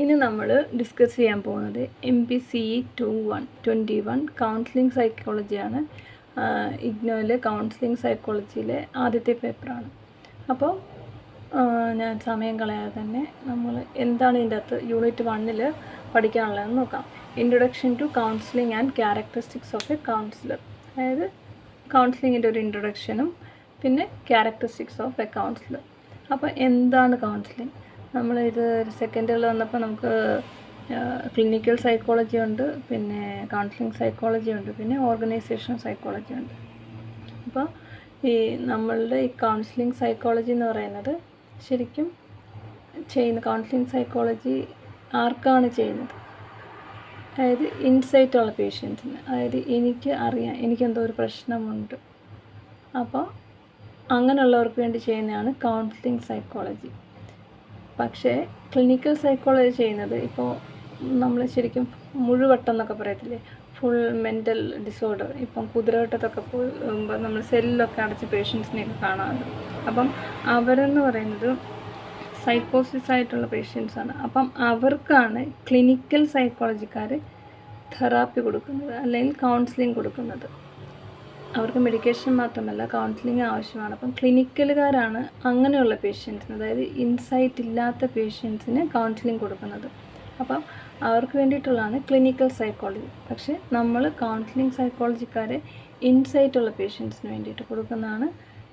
ഇനി നമ്മൾ ഡിസ്കസ് ചെയ്യാൻ പോകുന്നത് MPCE 21 കൗൺസിലിംഗ് സൈക്കോളജിയാണ്. ഇഗ്നോയിലെ കൗൺസിലിംഗ് സൈക്കോളജിയിലെ ആദ്യത്തെ പേപ്പറാണ്. അപ്പോൾ ഞാൻ സമയം കളയാതെ തന്നെ നമ്മൾ എന്താണ് ഇതിൻ്റെ അകത്ത് യൂണിറ്റ് 1 പഠിക്കാനുള്ളതെന്ന് നോക്കാം. Introduction to counselling and characteristics of a counsellor. അതായത് കൗൺസിലിങ്ങിൻ്റെ ഒരു ഇൻട്രൊഡക്ഷനും പിന്നെ ക്യാരക്ടറിസ്റ്റിക്സ് ഓഫ് എ കൗൺസിലർ. അപ്പോൾ എന്താണ് കൗൺസിലിംഗ്? നമ്മളിത് സെക്കൻഡുകൾ വന്നപ്പോൾ നമുക്ക് ക്ലിനിക്കൽ സൈക്കോളജി ഉണ്ട്, പിന്നെ കൗൺസിലിംഗ് സൈക്കോളജി ഉണ്ട്, പിന്നെ ഓർഗനൈസേഷൻ സൈക്കോളജി ഉണ്ട്. അപ്പോൾ ഈ നമ്മളുടെ ഈ കൗൺസിലിംഗ് സൈക്കോളജി എന്ന് പറയുന്നത് ശരിക്കും കൗൺസിലിംഗ് സൈക്കോളജി ആർക്കാണ് ചെയ്യുന്നത്? അതായത് ഇൻസൈറ്റുള്ള പേഷ്യൻസിന്. അതായത് എനിക്ക് അറിയാം എനിക്കെന്തോ ഒരു പ്രശ്നമുണ്ട്, അപ്പോൾ അങ്ങനെയുള്ളവർക്ക് വേണ്ടി ചെയ്യുന്നതാണ് കൗൺസിലിംഗ് സൈക്കോളജി. പക്ഷേ ക്ലിനിക്കൽ സൈക്കോളജി ചെയ്യുന്നത് ഇപ്പോൾ നമ്മൾ ശരിക്കും മുഴുവട്ടം എന്നൊക്കെ പറയത്തില്ലേ, ഫുൾ മെൻ്റൽ ഡിസോർഡർ. ഇപ്പം കുതിരവട്ടത്തൊക്കെ പോകുമ്പോൾ നമ്മൾ സെല്ലൊക്കെ അടച്ച് പേഷ്യൻസിനെയൊക്കെ കാണാറുണ്ട്. അപ്പം അവരെന്ന് പറയുന്നത് സൈക്കോസിസ് ആയിട്ടുള്ള പേഷ്യൻസാണ്. അപ്പം അവർക്കാണ് ക്ലിനിക്കൽ സൈക്കോളജിക്കാർ തെറാപ്പി കൊടുക്കുന്നത് അല്ലെങ്കിൽ കൗൺസിലിംഗ് കൊടുക്കുന്നത്. അവർക്ക് മെഡിക്കേഷൻ മാത്രമല്ല കൗൺസിലിംഗ് ആവശ്യമാണ്. അപ്പം ക്ലിനിക്കലുകാരാണ് അങ്ങനെയുള്ള പേഷ്യൻസിന്, അതായത് ഇൻസൈറ്റ് ഇല്ലാത്ത പേഷ്യൻസിന് കൗൺസിലിംഗ് കൊടുക്കുന്നത്. അപ്പം അവർക്ക് വേണ്ടിയിട്ടുള്ളതാണ് ക്ലിനിക്കൽ സൈക്കോളജി. പക്ഷേ നമ്മൾ കൗൺസിലിംഗ് സൈക്കോളജിക്കാരെ ഇൻസൈറ്റുള്ള പേഷ്യൻസിന് വേണ്ടിയിട്ട് കൊടുക്കുന്നതാണ്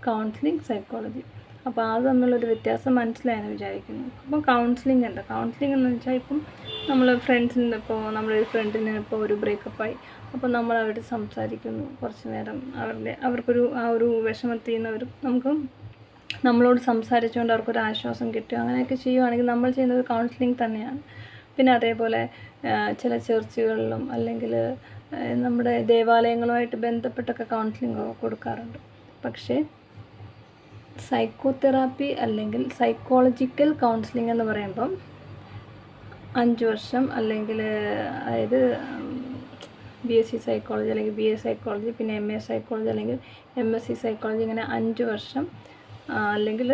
കൗൺസിലിംഗ് സൈക്കോളജി. അപ്പോൾ അത് തമ്മിലൊരു വ്യത്യാസം മനസ്സിലായെന്ന് വിചാരിക്കുന്നു. അപ്പോൾ കൗൺസിലിംഗ് എന്താ? കൗൺസിലിംഗ് എന്ന് വെച്ചാൽ ഇപ്പം നമ്മൾ ഫ്രണ്ട്സിന്, ഇപ്പോൾ നമ്മളൊരു ഫ്രണ്ടിന് ഇപ്പോൾ ഒരു ബ്രേക്കപ്പായി, അപ്പോൾ നമ്മൾ അവരോട് സംസാരിക്കുന്നു കുറച്ച് നേരം, അവർക്കൊരു ആ ഒരു വിഷമത്തിൽ നിന്നവർ നമുക്ക് നമ്മളോട് സംസാരിച്ചുകൊണ്ട് അവർക്കൊരു ആശ്വാസം കിട്ടുക, അങ്ങനെയൊക്കെ ചെയ്യുകയാണെങ്കിൽ നമ്മൾ ചെയ്യുന്നത് കൗൺസിലിംഗ് തന്നെയാണ്. പിന്നെ അതേപോലെ ചില ചർച്ചുകളിലും അല്ലെങ്കിൽ നമ്മുടെ ദേവാലയങ്ങളുമായിട്ട് ബന്ധപ്പെട്ടൊക്കെ കൗൺസിലിംഗ് കൊടുക്കാറുണ്ട്. പക്ഷേ സൈക്കോതെറാപ്പി അല്ലെങ്കിൽ സൈക്കോളജിക്കൽ കൗൺസിലിംഗ് എന്ന് പറയുമ്പം 5 വർഷം അല്ലെങ്കിൽ അതായത് BSc സൈക്കോളജി അല്ലെങ്കിൽ BA സൈക്കോളജി, പിന്നെ MA സൈക്കോളജി അല്ലെങ്കിൽ MSc സൈക്കോളജി, ഇങ്ങനെ 5 വർഷം അല്ലെങ്കിൽ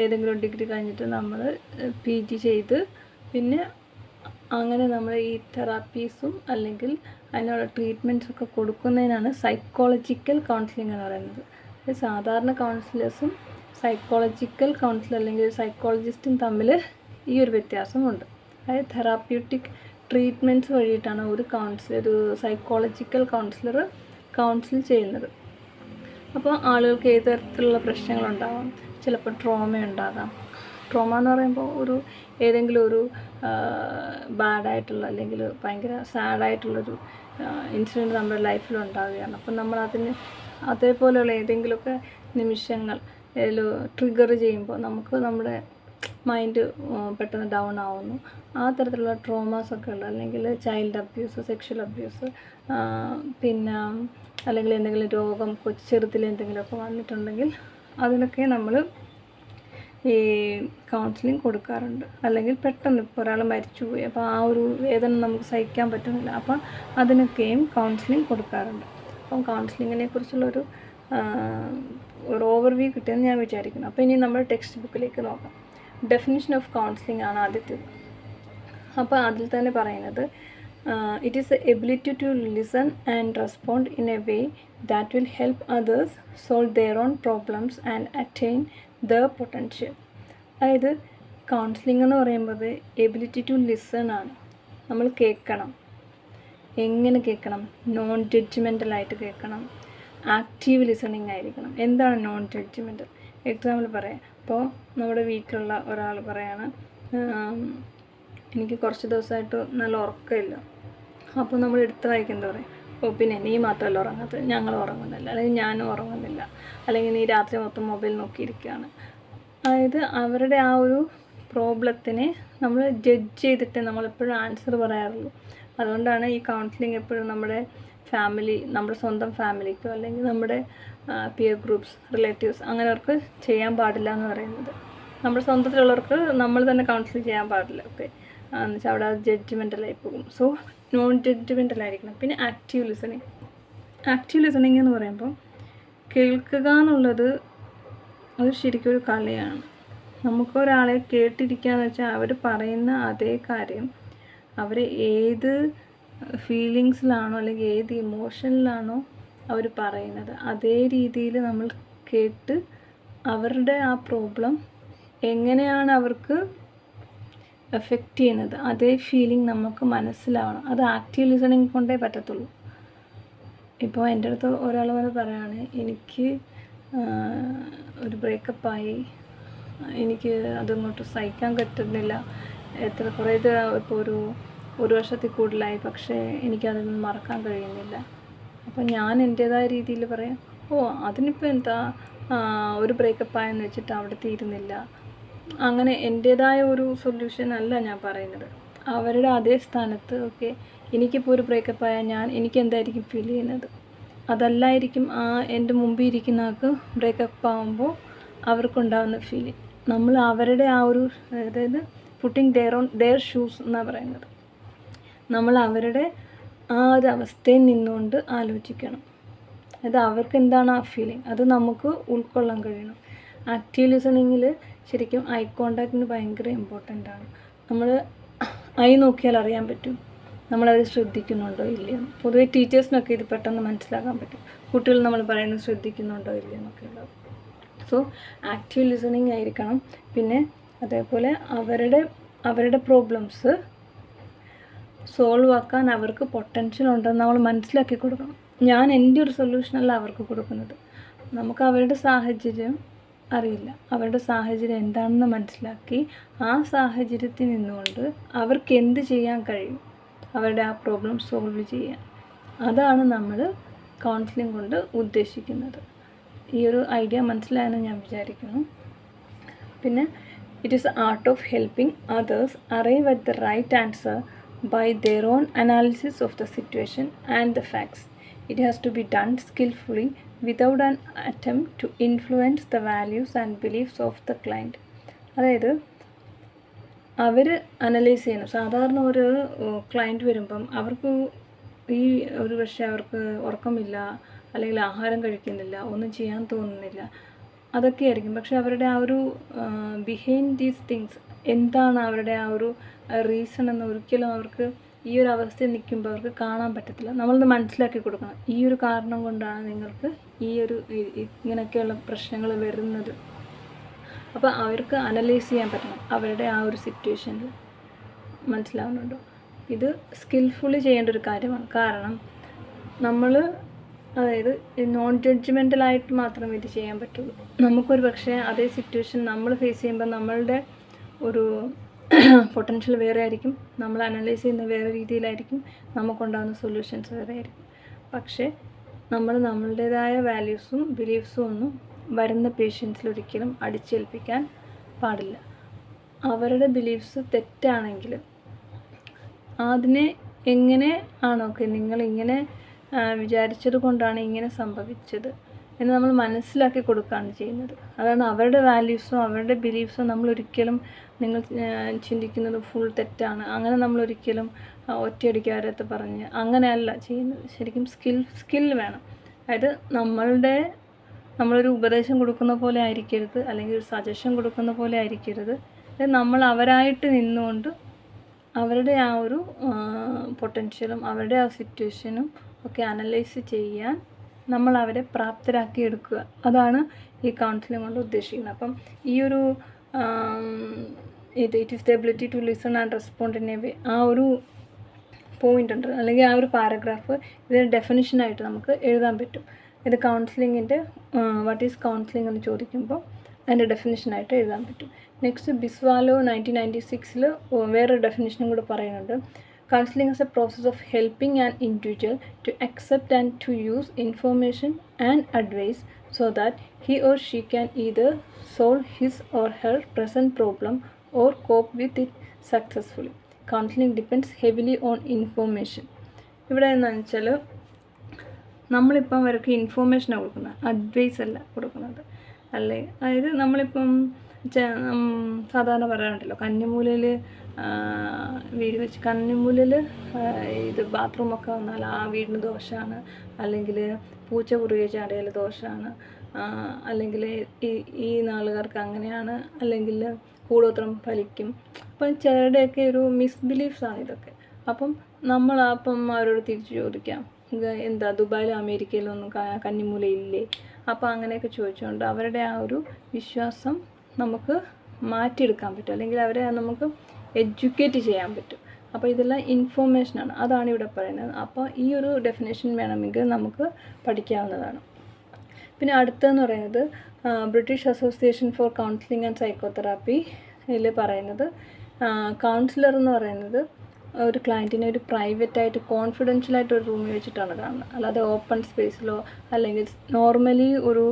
ഏതെങ്കിലും ഡിഗ്രി കഴിഞ്ഞിട്ട് നമ്മൾ PG ചെയ്ത് പിന്നെ അങ്ങനെ നമ്മൾ ഈ തെറാപ്പീസും അല്ലെങ്കിൽ അതിനുള്ള ട്രീറ്റ്മെൻറ്റ്സൊക്കെ കൊടുക്കുന്നതിനാണ് സൈക്കോളജിക്കൽ കൗൺസിലിംഗ് എന്ന് പറയുന്നത്. സാധാരണ കൗൺസിലേഴ്സും സൈക്കോളജിക്കൽ കൗൺസിലർ അല്ലെങ്കിൽ സൈക്കോളജിസ്റ്റും തമ്മിൽ ഈ ഒരു വ്യത്യാസമുണ്ട്. അതായത് തെറാപ്യൂട്ടിക് ട്രീറ്റ്മെൻറ്റ്സ് വഴിയിട്ടാണ് ഒരു സൈക്കോളജിക്കൽ കൗൺസിലർ കൗൺസിൽ ചെയ്യുന്നത്. അപ്പോൾ ആളുകൾക്ക് ഏത് തരത്തിലുള്ള പ്രശ്നങ്ങളുണ്ടാകാം. ചിലപ്പോൾ ട്രോമ ഉണ്ടാകാം. ട്രോമ എന്ന് പറയുമ്പോൾ ഏതെങ്കിലും ഒരു ബാഡായിട്ടുള്ള അല്ലെങ്കിൽ ഭയങ്കര സാഡായിട്ടുള്ളൊരു ഇൻസിഡൻറ്റ് നമ്മുടെ ലൈഫിൽ ഉണ്ടാവുകയാണ്. അപ്പം നമ്മളതിന് അതേപോലെയുള്ള ഏതെങ്കിലുമൊക്കെ നിമിഷങ്ങൾ ട്രിഗർ ചെയ്യുമ്പോൾ നമുക്ക് നമ്മുടെ മൈൻഡ് പെട്ടെന്ന് ഡൗൺ ആവുന്നു. ആ തരത്തിലുള്ള ട്രോമാസൊക്കെ ഉള്ള, അല്ലെങ്കിൽ ചൈൽഡ് അബ്യൂസ്, സെക്ഷൽ അബ്യൂസ്, പിന്നെ അല്ലെങ്കിൽ എന്തെങ്കിലും രോഗം ചെറുതിൽ എന്തെങ്കിലുമൊക്കെ വന്നിട്ടുണ്ടെങ്കിൽ അതിനൊക്കെ നമ്മൾ ഈ കൗൺസിലിംഗ് കൊടുക്കാറുണ്ട്. അല്ലെങ്കിൽ പെട്ടെന്ന് ഇപ്പോൾ ഒരാൾ മരിച്ചുപോയി, അപ്പോൾ ആ ഒരു വേദന നമുക്ക് സഹിക്കാൻ പറ്റുന്നില്ല, അപ്പം അതിനൊക്കെയും കൗൺസിലിംഗ് കൊടുക്കാറുണ്ട്. അപ്പം കൗൺസിലിങ്ങിനെ കുറിച്ചുള്ളൊരു ഓവർവ്യൂ കിട്ടിയെന്ന് ഞാൻ വിചാരിക്കുന്നു. അപ്പോൾ ഇനി നമ്മൾ ടെക്സ്റ്റ് ബുക്കിലേക്ക് നോക്കാം. ഡെഫിനിഷൻ ഓഫ് കൗൺസിലിംഗ് ആണ് ആദ്യത്തേത്. അപ്പോൾ അതിൽ തന്നെ പറയുന്നത് it is a ability to listen and respond in a way that will help others solve their own problems and attain the potential. അതായത് കൗൺസിലിംഗ് എന്ന് പറയുമ്പോൾ എബിലിറ്റി ടു ലിസൺ ആണ്. നമ്മൾ കേൾക്കണം. എങ്ങനെ കേൾക്കണം? നോൺ ജഡ്ജ്മെൻ്റലായിട്ട് കേൾക്കണം. ആക്റ്റീവ് ലിസണിങ് ആയിരിക്കണം. എന്താണ് നോൺ ജഡ്ജ്മെൻ്റൽ? എക്സാമ്പിൾ പറയാം. ഇപ്പോൾ നമ്മുടെ വീട്ടിലുള്ള ഒരാൾ പറയാണ്, എനിക്ക് കുറച്ച് ദിവസമായിട്ട് നല്ല ഉറക്കമില്ല. അപ്പോൾ നമ്മൾ എടുത്ത് വായിക്കുന്നത് പറയും, പിന്നെ നീ മാത്രമല്ല ഉറങ്ങാത്തത്, ഞങ്ങൾ ഉറങ്ങുന്നില്ല, അല്ലെങ്കിൽ ഞാനും ഉറങ്ങുന്നില്ല, അല്ലെങ്കിൽ നീ രാത്രി മൊത്തം മൊബൈൽ നോക്കിയിരിക്കുകയാണ്. അതായത് അവരുടെ ആ ഒരു പ്രോബ്ലത്തിനെ നമ്മൾ ജഡ്ജ് ചെയ്തിട്ട് നമ്മളെപ്പോഴും ആൻസർ പറയാറുള്ളൂ. അതുകൊണ്ടാണ് ഈ കൗൺസിലിംഗ് എപ്പോഴും നമ്മുടെ സ്വന്തം ഫാമിലിക്കോ അല്ലെങ്കിൽ നമ്മുടെ പിയർ ഗ്രൂപ്പ്സ്, റിലേറ്റീവ്സ് അങ്ങനെയവർക്ക് ചെയ്യാൻ പാടില്ല എന്ന് പറയുന്നത്. നമ്മുടെ സ്വന്തത്തിലുള്ളവർക്ക് നമ്മൾ തന്നെ കൗൺസിൽ ചെയ്യാൻ പാടില്ല. ഓക്കെ, എന്ന് വെച്ചാൽ അവിടെ ജഡ്ജ്മെൻ്റലായി പോകും. സോ നോൺ ജഡ്ജ്മെൻ്റലായിരിക്കണം. പിന്നെ ആക്റ്റീവ് ലിസണിങ് എന്ന് പറയുമ്പോൾ കേൾക്കുക എന്നുള്ളത് അത് ശരിക്കും ഒരു കലയാണ്. നമുക്കൊരാളെ കേട്ടിരിക്കുകയെന്ന് വെച്ചാൽ അവർ പറയുന്ന അതേ കാര്യം അവർ ഏത് ഫീലിങ്സിലാണോ അല്ലെങ്കിൽ ഏത് ഇമോഷനിലാണോ അവർ പറയുന്നത് അതേ രീതിയിൽ നമ്മൾ കേട്ട് അവരുടെ ആ പ്രോബ്ലം എങ്ങനെയാണ് അവർക്ക് എഫക്റ്റ് ചെയ്യുന്നത് അതേ ഫീലിംഗ് നമുക്ക് മനസ്സിലാവണം. അത് ആക്റ്റീവ് ലിസണിങ് കൊണ്ടേ പറ്റത്തുള്ളൂ. ഇപ്പോൾ എൻ്റെ അടുത്ത് ഒരാൾ വന്ന് പറയുകയാണ്, എനിക്ക് ഒരു ബ്രേക്കപ്പായി, എനിക്ക് അതങ്ങോട്ട് സഹിക്കാൻ പറ്റുന്നില്ല, കുറേ ഇപ്പോൾ ഒരു വർഷത്തിൽ കൂടുതലായി, പക്ഷേ എനിക്കതൊന്നും മറക്കാൻ കഴിയുന്നില്ല. അപ്പോൾ ഞാൻ എൻ്റേതായ രീതിയിൽ പറയാം, അതിനിപ്പോൾ എന്താ, ഒരു ബ്രേക്കപ്പായെന്ന് വെച്ചിട്ട് അവിടെ തീരുന്നില്ല. അങ്ങനെ എൻ്റേതായ ഒരു സൊല്യൂഷൻ അല്ല ഞാൻ പറയുന്നത്. അവരുടെ അതേ സ്ഥാനത്ത് എനിക്കിപ്പോൾ ഒരു ബ്രേക്കപ്പായാൽ എനിക്ക് എന്തായിരിക്കും ഫീൽ ചെയ്യുന്നത്, അതല്ലായിരിക്കും എൻ്റെ മുമ്പിൽ ഇരിക്കുന്ന ആൾക്ക് ബ്രേക്കപ്പ് ആകുമ്പോൾ അവർക്കുണ്ടാകുന്ന ഫീലിംഗ്. നമ്മൾ അവരുടെ ആ ഒരു, അതായത് പുട്ടിങ് ദെയർ ഷൂസ് എന്നാണ് പറയുന്നത്. നമ്മൾ അവരുടെ ആ ഒരു അവസ്ഥയിൽ നിന്നുകൊണ്ട് ആലോചിക്കണം. അത് അവർക്ക് എന്താണ് ആ ഫീലിംഗ്, അത് നമുക്ക് ഉൾക്കൊള്ളാൻ കഴിയണം. ആക്റ്റീവ് ലിസണിങ്ങിൽ ശരിക്കും ഐ കോണ്ടാക്റ്റിന് ഭയങ്കര ഇമ്പോർട്ടൻ്റ് ആണ്. നമ്മൾ ഐ നോക്കിയാൽ അറിയാൻ പറ്റും നമ്മളവർ ശ്രദ്ധിക്കുന്നുണ്ടോ ഇല്ലയോ. പൊതുവെ ടീച്ചേഴ്സിനൊക്കെ ഇത് പെട്ടെന്ന് മനസ്സിലാക്കാൻ പറ്റും, കുട്ടികൾ നമ്മൾ പറയുന്നത് ശ്രദ്ധിക്കുന്നുണ്ടോ ഇല്ലയോ എന്നൊക്കെ ഉള്ളത്. സോ ആക്റ്റീവ് ലിസണിങ് ആയിരിക്കണം. പിന്നെ അതേപോലെ അവരുടെ പ്രോബ്ലംസ് സോൾവ് ആക്കാൻ അവർക്ക് പൊട്ടൻഷ്യൽ ഉണ്ടെന്ന് നമ്മൾ മനസ്സിലാക്കി കൊടുക്കണം. ഞാൻ എൻ്റെ ഒരു സൊല്യൂഷനല്ല അവർക്ക് കൊടുക്കുന്നത്. നമുക്ക് അവരുടെ സാഹചര്യം അറിയില്ല, അവരുടെ സാഹചര്യം എന്താണെന്ന് മനസ്സിലാക്കി ആ സാഹചര്യത്തിൽ നിന്നുകൊണ്ട് അവർക്ക് എന്ത് ചെയ്യാൻ കഴിയും, അവരുടെ ആ പ്രോബ്ലം സോൾവ് ചെയ്യാൻ. അതാണ് നമ്മൾ കൗൺസിലിംഗ് കൊണ്ട് ഉദ്ദേശിക്കുന്നത്. ഈ ഒരു ഐഡിയ മനസ്സിലായെന്ന് ഞാൻ വിചാരിക്കുന്നു. പിന്നെ it is art of helping others arrive at the right answer by their own analysis of the situation and the facts. It has to be done skillfully without an attempt to influence the values and beliefs of the client. അതായത് അവർ analyse ചെയ്യണം. സാധാരണ ഒരു client വരുമ്പം അവർക്ക് ഒരു പക്ഷേ അവർക്ക് ഉറക്കമില്ല, അല്ലെങ്കിൽ ആഹാരം കഴിക്കുന്നില്ല, ഒന്നും ചെയ്യാൻ തോന്നുന്നില്ല, അതൊക്കെ ആയിരിക്കും. പക്ഷെ അവരുടെ ആ ഒരു ബിഹൈൻഡ് ദീസ് തിങ്സ് എന്താണ് അവരുടെ ആ ഒരു റീസൺ എന്ന് ഒരിക്കലും അവർക്ക് ഈ ഒരു അവസ്ഥയിൽ നിൽക്കുമ്പോൾ അവർക്ക് കാണാൻ പറ്റത്തില്ല. നമ്മളത് മനസ്സിലാക്കി കൊടുക്കണം. ഈ ഒരു കാരണം കൊണ്ടാണ് നിങ്ങൾക്ക് ഇങ്ങനെയൊക്കെയുള്ള പ്രശ്നങ്ങൾ വരുന്നത്. അപ്പോൾ അവർക്ക് അനലൈസ് ചെയ്യാൻ പറ്റണം അവരുടെ ആ ഒരു സിറ്റുവേഷനിൽ. മനസ്സിലാവുന്നുണ്ടോ? ഇത് സ്കിൽഫുള്ളി ചെയ്യേണ്ട ഒരു കാര്യമാണ്. കാരണം നമ്മൾ നോൺ ജഡ്ജ്മെൻ്റലായിട്ട് മാത്രമേ ഇത് ചെയ്യാൻ പറ്റുള്ളൂ. നമുക്കൊരു പക്ഷേ അതേ സിറ്റുവേഷൻ നമ്മൾ ഫേസ് ചെയ്യുമ്പോൾ നമ്മളുടെ ഒരു പൊട്ടൻഷ്യൽ വേറെ ആയിരിക്കും, നമ്മൾ അനലൈസ് ചെയ്യുന്ന വേറെ രീതിയിലായിരിക്കും, നമുക്കുണ്ടാകുന്ന സൊല്യൂഷൻസ് വേറെ ആയിരിക്കും. പക്ഷേ നമ്മളുടേതായ വാല്യൂസും ബിലീഫ്സും ഒന്നും വരുന്ന പേഷ്യൻസിൽ ഒരിക്കലും അടിച്ചേൽപ്പിക്കാൻ പാടില്ല. അവരുടെ ബിലീഫ്സ് തെറ്റാണെങ്കിൽ അതിനെ എങ്ങനെ ആണോ നിങ്ങളിങ്ങനെ വിചാരിച്ചത് കൊണ്ടാണ് ഇങ്ങനെ സംഭവിച്ചത് എന്ന് നമ്മൾ മനസ്സിലാക്കി കൊടുക്കുകയാണ് ചെയ്യുന്നത്. അതാണ് അവരുടെ വാല്യൂസും അവരുടെ ബിലീഫ്സും നമ്മളൊരിക്കലും നിങ്ങൾ ചിന്തിക്കുന്നത് ഫുൾ തെറ്റാണ്, അങ്ങനെ നമ്മളൊരിക്കലും ഒറ്റയടിക്കാരത്ത് പറഞ്ഞ് അങ്ങനെയല്ല ചെയ്യുന്നത്. ശരിക്കും സ്കിൽ വേണം. അതായത് നമ്മളൊരു ഉപദേശം കൊടുക്കുന്ന പോലെ ആയിരിക്കരുത്, അല്ലെങ്കിൽ ഒരു സജഷൻ കൊടുക്കുന്ന പോലെ ആയിരിക്കരുത്. നമ്മൾ അവരായിട്ട് നിന്നുകൊണ്ട് അവരുടെ ആ ഒരു പൊട്ടൻഷ്യലും അവരുടെ ആ സിറ്റുവേഷനും ഒക്കെ അനലൈസ് ചെയ്യാൻ നമ്മൾ അവരെ പ്രാപ്തരാക്കി എടുക്കുക. അതാണ് ഈ കൗൺസിലിംഗ് കൊണ്ട് ഉദ്ദേശിക്കുന്നത്. അപ്പം ഈ ഒരു it is the ability to listen and respond in a way, ആ ഒരു പോയിൻ്റ് ഉണ്ട്, അല്ലെങ്കിൽ ആ ഒരു പാരഗ്രാഫ് ഇതിന് ഡെഫിനിഷനായിട്ട് നമുക്ക് എഴുതാൻ പറ്റും. ഇത് കൗൺസിലിങ്ങിൻ്റെ വാട്ട് ഈസ് കൗൺസിലിംഗ് എന്ന് ചോദിക്കുമ്പോൾ അതിൻ്റെ ഡെഫിനിഷനായിട്ട് എഴുതാൻ പറ്റും. നെക്സ്റ്റ് ബിസ്വാലോ 1996 വേറൊരു ഡെഫിനിഷനും കൂടെ പറയുന്നുണ്ട്. Counseling is a process of helping an individual to accept and to use information and advice so that he or she can either solve his or her present problem or cope with it successfully. Counseling depends heavily on information. ഇവിടെ എന്താണെന്ന് വെച്ചാൽ നമ്മളിപ്പം അവർക്ക് ഇൻഫോർമേഷനാണ് കൊടുക്കുന്നത്, advice അല്ല കൊടുക്കുന്നത്. അല്ലേ, അതായത് നമ്മളിപ്പം സാധാരണ പറയാറുണ്ടല്ലോ, കന്നിമൂലയിൽ വീട് വെച്ച് കന്നിമൂലയിൽ ഇത് ബാത്റൂമൊക്കെ വന്നാൽ ആ വീടിന് ദോഷമാണ്, അല്ലെങ്കിൽ പൂച്ച കുറുകെ ചാടിയാൽ ദോഷമാണ്, അല്ലെങ്കിൽ ഈ നാളുകാർക്ക് അങ്ങനെയാണ്, അല്ലെങ്കിൽ കൂടോത്രം ഫലിക്കും. അപ്പം ചിലരുടെയൊക്കെ ഒരു മിസ്ബിലീഫ്സാണ് ഇതൊക്കെ. അപ്പം അവരോട് തിരിച്ച് ചോദിക്കാം, എന്താ ദുബായിലും അമേരിക്കയിലും ഒന്നും കന്നിമൂലയില്ലേ? അപ്പോൾ അങ്ങനെയൊക്കെ ചോദിച്ചുകൊണ്ട് അവരുടെ ആ ഒരു വിശ്വാസം നമുക്ക് മാറ്റിയെടുക്കാൻ പറ്റും, അല്ലെങ്കിൽ അവരെ നമുക്ക് എഡ്യൂക്കേറ്റ് ചെയ്യാൻ പറ്റും. അപ്പോൾ ഇതെല്ലാം ഇൻഫോർമേഷനാണ്, അതാണ് ഇവിടെ പറയുന്നത്. അപ്പോൾ ഈ ഒരു ഡെഫിനേഷൻ വേണമെങ്കിൽ നമുക്ക് പഠിക്കാവുന്നതാണ്. പിന്നെ അടുത്തതെന്ന് പറയുന്നത് British association for counselling and psychotherapy ഇതിൽ പറയുന്നത്, കൗൺസിലർ എന്ന് പറയുന്നത് ഒരു ക്ലയൻറ്റിനെ ഒരു പ്രൈവറ്റായിട്ട് കോൺഫിഡൻഷ്യലായിട്ട് ഒരു റൂമിൽ വെച്ചിട്ടാണ് കാണുന്നത്. അല്ലാതെ ഓപ്പൺ സ്പേസിലോ അല്ലെങ്കിൽ നോർമലി ഒരു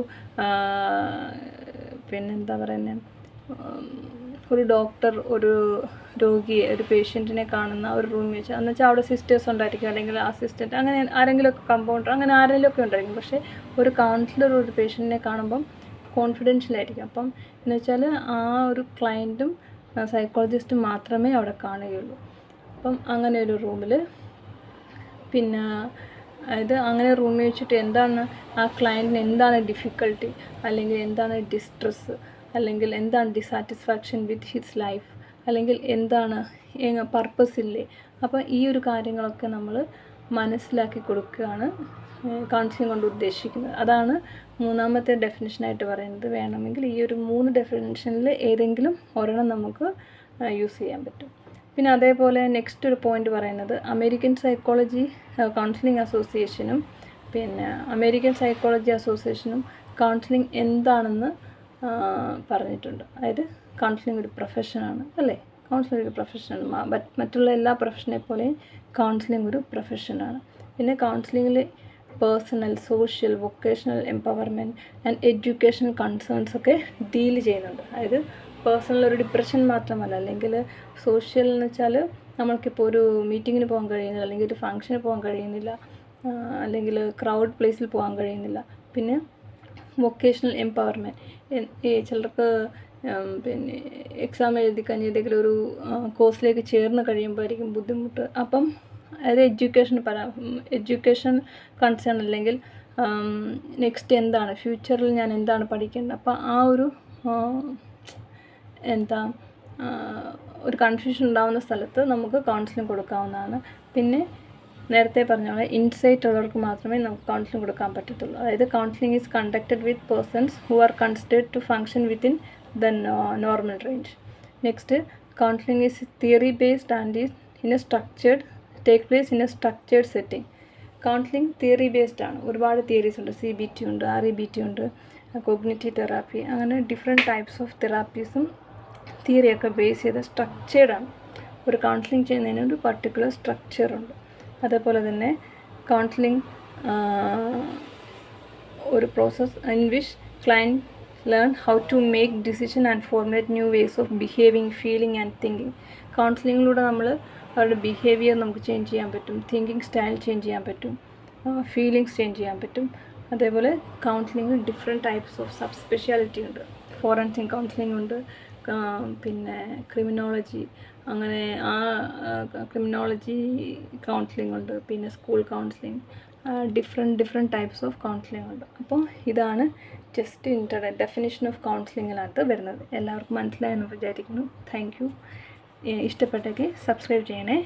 പിന്നെന്താ പറയുന്നത്, ഒരു ഡോക്ടർ ഒരു രോഗിയെ, ഒരു പേഷ്യൻറ്റിനെ കാണുന്ന ഒരു റൂമിൽ വെച്ച്, എന്ന് വെച്ചാൽ അവിടെ സിസ്റ്റേഴ്സ് ഉണ്ടായിരിക്കും, അല്ലെങ്കിൽ അസിസ്റ്റൻറ്റ്, അങ്ങനെ ആരെങ്കിലുമൊക്കെ കമ്പൗണ്ടർ, അങ്ങനെ ആരെങ്കിലുമൊക്കെ ഉണ്ടായിരിക്കും. പക്ഷേ ഒരു കൗൺസിലർ ഒരു പേഷ്യൻറ്റിനെ കാണുമ്പം കോൺഫിഡൻഷ്യലായിരിക്കും. അപ്പം എന്ന് വെച്ചാൽ ആ ഒരു ക്ലയൻറ്റും സൈക്കോളജിസ്റ്റും മാത്രമേ അവിടെ കാണുകയുള്ളൂ. അപ്പം അങ്ങനെ ഒരു റൂമിൽ, പിന്നെ അങ്ങനെ റൂമിൽ വെച്ചിട്ട് എന്താണ് ആ ക്ലയൻറ്റിന് എന്താണ് ഡിഫിക്കൽട്ടി, അല്ലെങ്കിൽ എന്താണ് ഡിസ്ട്രെസ്, അല്ലെങ്കിൽ എന്താണ് ഡിസാറ്റിസ്ഫാക്ഷൻ വിത്ത് ഹിസ് ലൈഫ്, അല്ലെങ്കിൽ എന്താണ് പർപ്പസ് ഇല്ലേ. അപ്പോൾ ഈ ഒരു കാര്യങ്ങളൊക്കെ നമ്മൾ മനസ്സിലാക്കി കൊടുക്കുകയാണ് കൗൺസിലിംഗ് കൊണ്ട് ഉദ്ദേശിക്കുന്നത്. അതാണ് മൂന്നാമത്തെ ഡെഫിനിഷനായിട്ട് പറയുന്നത്. വേണമെങ്കിൽ ഈ ഒരു 3 ഡെഫിനിഷനിൽ ഏതെങ്കിലും ഒരെണ്ണം നമുക്ക് യൂസ് ചെയ്യാൻ പറ്റും. പിന്നെ അതേപോലെ നെക്സ്റ്റ് ഒരു പോയിന്റ് പറയുന്നത്, അമേരിക്കൻ സൈക്കോളജി കൗൺസിലിംഗ് അസോസിയേഷനും പിന്നെ അമേരിക്കൻ സൈക്കോളജി അസോസിയേഷനും കൗൺസിലിംഗ് എന്താണെന്ന് പറഞ്ഞിട്ടുണ്ട്. അതായത് കൗൺസിലിംഗ് ഒരു പ്രൊഫഷനാണ്, അല്ലേ? കൗൺസിലിംഗ് ഒരു പ്രൊഫഷനാണ്. മറ്റുള്ള എല്ലാ പ്രൊഫഷനെ പോലെയും കൗൺസിലിംഗ് ഒരു പ്രൊഫഷനാണ്. പിന്നെ കൗൺസിലിംഗിൽ personal, social, vocational empowerment and educational concerns ഒക്കെ ഡീൽ ചെയ്യുന്നുണ്ട്. അതായത് പേഴ്സണൽ ഒരു ഡിപ്രഷൻ മാത്രമല്ല, അല്ലെങ്കിൽ സോഷ്യൽ എന്ന് വെച്ചാൽ നമ്മൾക്കിപ്പോൾ ഒരു മീറ്റിങ്ങിന് പോകാൻ കഴിയുന്നില്ല, അല്ലെങ്കിൽ ഒരു ഫംഗ്ഷന് പോകാൻ കഴിയുന്നില്ല, അല്ലെങ്കിൽ ക്രൗഡ് പ്ലേസിൽ പോകാൻ കഴിയുന്നില്ല. പിന്നെ വൊക്കേഷണൽ എംപവർമെൻറ്റ്, ചിലർക്ക് പിന്നെ എക്സാം എഴുതി കഴിഞ്ഞ് ഏതെങ്കിലും ഒരു കോഴ്സിലേക്ക് ചേർന്ന് കഴിയുമ്പോഴായിരിക്കും ബുദ്ധിമുട്ട്. അപ്പം അതായത് എഡ്യൂക്കേഷൻ കൺസേൺ, അല്ലെങ്കിൽ നെക്സ്റ്റ് എന്താണ് ഫ്യൂച്ചറിൽ ഞാൻ എന്താണ് പഠിക്കേണ്ടത്. അപ്പോൾ ആ ഒരു ഒരു കൺഫ്യൂഷൻ ഉണ്ടാകുന്ന സ്ഥലത്ത് നമുക്ക് കൗൺസിലിംഗ് കൊടുക്കാവുന്നതാണ്. പിന്നെ നേരത്തെ പറഞ്ഞ പോലെ ഇൻസൈറ്റ് ഉള്ളവർക്ക് മാത്രമേ നമുക്ക് കൗൺസിലിംഗ് കൊടുക്കാൻ പറ്റത്തുള്ളൂ. അതായത് counselling is conducted with persons who are considered to function within the normal range. Next, counselling is theory based and is take place in a structured setting. Counselling theory based ആണ്. ഒരുപാട് theories ഉണ്ട്. CBT ഉണ്ട്, REBT ഉണ്ട്, cognitive therapy, അങ്ങനെ different types of തെറാപ്പീസും തിയറിയൊക്കെ base ചെയ്ത് സ്ട്രക്ചേർഡാണ്. ഒരു കൗൺസിലിംഗ് ചെയ്യുന്നതിന് ഒരു പർട്ടിക്കുലർ സ്ട്രക്ചറുണ്ട്. അതേപോലെ തന്നെ കൗൺസിലിംഗ് ഒരു process in which client learn how to make decision and formulate new ways of behaving, feeling and thinking. കൗൺസിലിങ്ങിലൂടെ നമ്മൾ അവരുടെ ബിഹേവിയർ നമുക്ക് ചേഞ്ച് ചെയ്യാൻ പറ്റും, തിങ്കിങ് സ്റ്റൈൽ ചേഞ്ച് ചെയ്യാൻ പറ്റും, ഫീലിങ്സ് ചേഞ്ച് ചെയ്യാൻ പറ്റും. അതേപോലെ കൗൺസിലിങ്ങിൽ different types of sub speciality ഉണ്ട്. ഫോറൻസിക് കൗൺസിലിംഗ് ഉണ്ട്, പിന്നെ ക്രിമിനോളജി, അങ്ങനെ ആ ക്രിമിനോളജി കൗൺസിലിംഗ് ഉണ്ട്, പിന്നെ school counselling, different types of counselling ഉണ്ട്. അപ്പോൾ ഇതാണ് ജസ്റ്റ് ഡെഫിനിഷൻ ഓഫ് കൗൺസിലിങ്ങിനകത്ത് വരുന്നത്. എല്ലാവർക്കും മനസ്സിലായെന്ന് വിചാരിക്കുന്നു. Thank you. ഇഷ്ടപ്പെട്ടെങ്കിൽ സബ്സ്ക്രൈബ് ചെയ്യണേ.